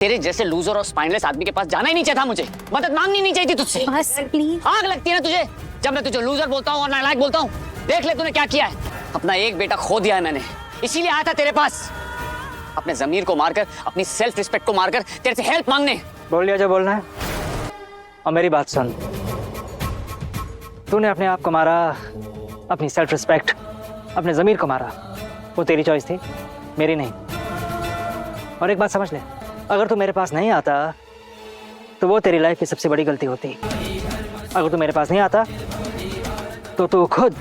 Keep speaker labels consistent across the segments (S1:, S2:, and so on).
S1: तेरे जैसे लूजर और स्पाइनलेस आदमी के पास जाना ही नहीं चाहिए था मुझे। मदद मांगनी नहीं चाहिए थी तुझसे।
S2: बस प्लीज।
S1: आग लगती है ना तुझे जब मैं तुझे लूजर बोलता हूँ और नालायक बोलता हूँ। देख ले तूने क्या किया है। अपना एक बेटा खो दिया है मैंने, इसीलिए आया था तेरे पास, अपने जमीर को मारकर, अपनी सेल्फ रिस्पेक्ट को मारकर तेरे से हेल्प मांगने।
S3: बोल लिया जो बोलना है। और मेरी बात सुन, तूने अपने आप को मारा, अपनी सेल्फ रिस्पेक्ट, अपने जमीर को मारा, वो तेरी चॉइस थी, मेरी नहीं। और एक बात समझ ले, अगर तू मेरे पास नहीं आता तो वो तेरी लाइफ की सबसे बड़ी गलती होती। अगर तू मेरे पास नहीं आता तो तू खुद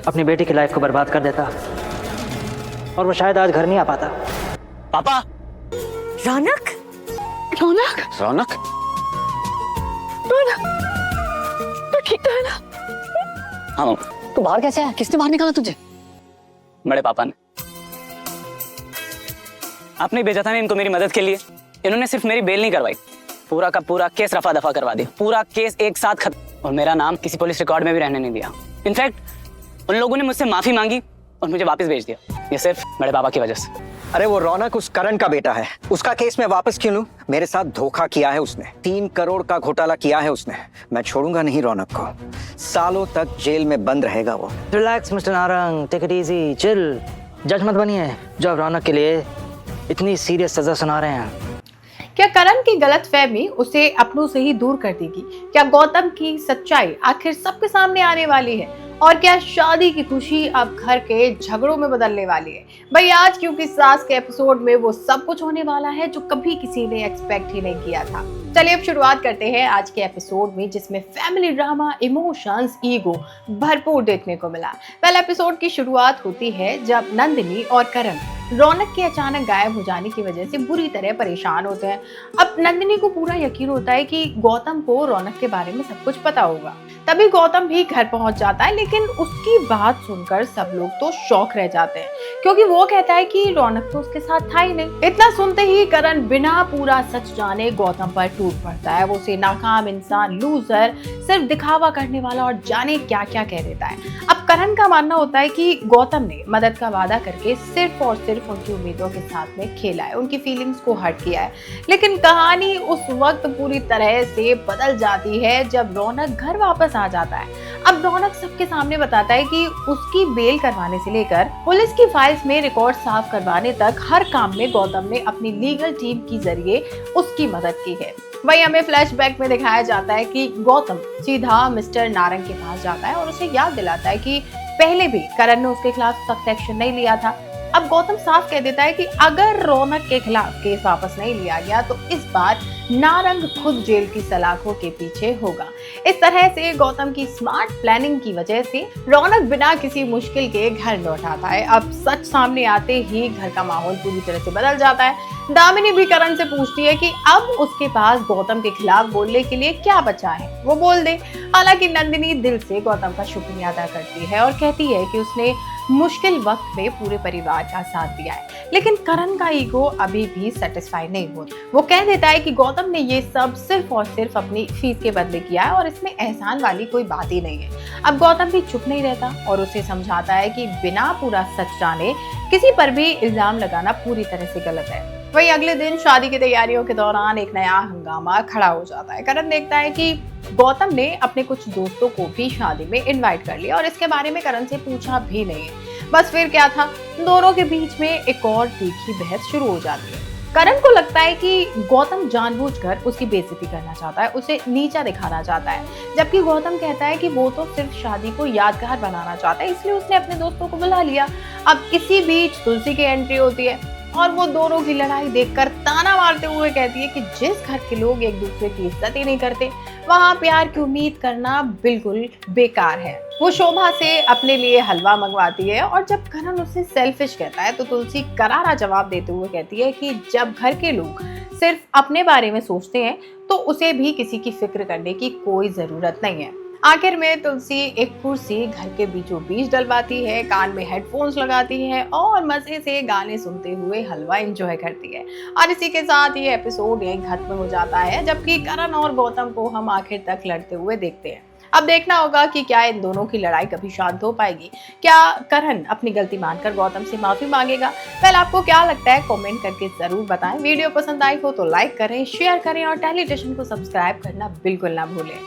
S3: अपनी बेटी की लाइफ को बर्बाद कर देता और वो शायद आज घर नहीं आ पाता।
S1: पापा।
S2: रौनक, रौनक,
S1: रौनक,
S2: तू ठीक तो है ना?
S1: हाँ। तू बाहर कैसे आया? किसने बाहर निकाला तुझे? बड़े पापा ने। आपने भेजा था ना इनको मेरी मदद के लिए। इन्होंने सिर्फ मेरी बेल नहीं करवाई, पूरा का पूरा केस रफा दफा करवा दिया। पूरा केस एक साथ खत्म, और मेरा नाम किसी पुलिस रिकॉर्ड में भी रहने नहीं दिया। इनफैक्ट उन लोगों ने मुझसे माफी मांगी और मुझे वापस भेज दिया। ये सिर्फ बड़े पापा की वजह से।
S4: अरे वो रौनक उस करण का बेटा है, उसका केस मैं वापस क्यों लूं? मेरे साथ धोखा किया है उसने, 3 करोड़ का घोटाला किया है उसने। मैं छोड़ूंगा नहीं रौनक को, सालों तक जेल में बंद रहेगा वो।
S3: Relax mister Narang, take it easy, chill. जज मत बनिए जो अब रौनक के लिए इतनी सीरियस सजा सुना रहे हैं।
S5: क्या करण की गलतफहमी उसे अपनों से ही दूर कर देगी? क्या गौतम की सच्चाई आखिर सबके सामने आने वाली है? और क्या शादी की खुशी अब घर के झगड़ों में बदलने वाली है? भाई आज क्योंकि सास के एपिसोड में वो सब कुछ होने वाला है जो कभी किसी ने एक्सपेक्ट ही नहीं किया था। चलिए अब शुरुआत करते हैं आज के एपिसोड में, जिसमें फैमिली ड्रामा, इमोशंस, ईगो भरपूर देखने को मिला। पहले एपिसोड की शुरुआत होती है जब नंदिनी और करण रौनक के अचानक गायब हो जाने की वजह से बुरी तरह परेशान होते हैं। अब नंदिनी को पूरा यकीन होता है कि गौतम को रौनक के बारे में सब कुछ पता होगा। तभी गौतम भी घर पहुंच जाता है, लेकिन उसकी बात सुनकर सब लोग तो शॉक रह जाते हैं, क्योंकि वो कहता है कि रौनक तो उसके साथ था ही नहीं। इतना सुनते ही करण बिना पूरा सच जाने गौतम पर टूट पड़ता है। वो उसे नाकाम इंसान, लूजर, सिर्फ दिखावा करने वाला और जाने क्या क्या कह देता है। अब करण का मानना होता है कि गौतम ने मदद का वादा करके सिर्फ और सिर्फ उनकी उम्मीदों के साथ में खेला है, उनकी फीलिंग्स को हर्ट किया है। लेकिन कहानी उस वक्त पूरी तरह से बदल जाती है जब रौनक घर वापस आ जाता है। अब रौनक सबके सामने बताता है कि उसकी बेल करवाने से लेकर पुलिस की फाइल्स में रिकॉर्ड साफ करवाने तक हर काम में गौतम ने अपनी लीगल टीम के जरिए उसकी मदद की है। वही हमें फ्लैशबैक में दिखाया जाता है कि गौतम सीधा मिस्टर नारंग के पास जाता है और उसे याद दिलाता है कि पहले भी करण ने उसके खिलाफ सख्त एक्शन नहीं लिया था। अब गौतम साफ कह देता है कि अगर रौनक के खिलाफ केस वापस नहीं लिया गया तो इस बार नारंग खुद जेल की सलाखों के पीछे होगा। इस तरह से गौतम की स्मार्ट प्लानिंग की वजह से रौनक बिना किसी मुश्किल के घर लौट आता है। अब सच सामने आते ही घर का माहौल पूरी तरह से बदल जाता है। दामिनी भी करण से पूछती है कि अब उसके पास गौतम के खिलाफ बोलने के लिए क्या बचा है, वो बोल दे। हालांकि नंदिनी दिल से गौतम का शुक्रिया अदा करती है और कहती है कि उसने मुश्किल वक्त में पूरे परिवार का साथ दिया है। लेकिन करण का ईगो अभी भी सेटिस्फाई नहीं होता। वो कह देता है कि गौतम ने ये सब सिर्फ और सिर्फ अपनी फीस के बदले किया है और इसमें एहसान वाली कोई बात ही नहीं है। अब गौतम भी चुप नहीं रहता और उसे समझाता है कि बिना पूरा सच जाने किसी पर भी इल्जाम लगाना पूरी तरह से गलत है। वही अगले दिन शादी की तैयारियों के दौरान एक नया हंगामा खड़ा हो जाता है। करण देखता है कि गौतम ने अपने कुछ दोस्तों को भी शादी में इनवाइट कर लिया और इसके बारे में करण से पूछा भी नहीं है। बस फिर क्या था, दोनों के बीच में एक और तीखी बहस शुरू हो जाती है। करण को लगता है कि गौतम जानबूझकर उसकी बेइज्जती करना चाहता है, उसे नीचा दिखाना चाहता है, जबकि गौतम कहता है कि वो तो सिर्फ शादी को यादगार बनाना चाहता है, इसलिए उसने अपने दोस्तों को बुला लिया। अब इसी बीच तुलसी की एंट्री होती है और वो दोनों की लड़ाई देखकर ताना मारते हुए कहती है कि जिस घर के लोग एक दूसरे की इज्जत ही नहीं करते, वहाँ प्यार की उम्मीद करना बिल्कुल बेकार है। वो शोभा से अपने लिए हलवा मंगवाती है और जब करण उससे सेल्फिश कहता है तो तुलसी करारा जवाब देते हुए कहती है कि जब घर के लोग सिर्फ अपने बारे में सोचते हैं तो उसे भी किसी की फिक्र करने की कोई जरूरत नहीं है। आखिर में तुलसी एक कुर्सी घर के बीचों बीच डलवाती है, कान में हेडफोन्स लगाती है और मजे से गाने सुनते हुए हलवा एंजॉय करती है। और इसी के साथ ये एपिसोड यहीं खत्म हो जाता है, जबकि करण और गौतम को हम आखिर तक लड़ते हुए देखते हैं। अब देखना होगा कि क्या इन दोनों की लड़ाई कभी शांत हो पाएगी। क्या करण अपनी गलती मानकर गौतम से माफी मांगेगा? वेल, आपको क्या लगता है कमेंट करके जरूर बताएं। वीडियो पसंद आई हो तो लाइक करें, शेयर करें और टेलीविजन को सब्सक्राइब करना बिल्कुल ना भूलें।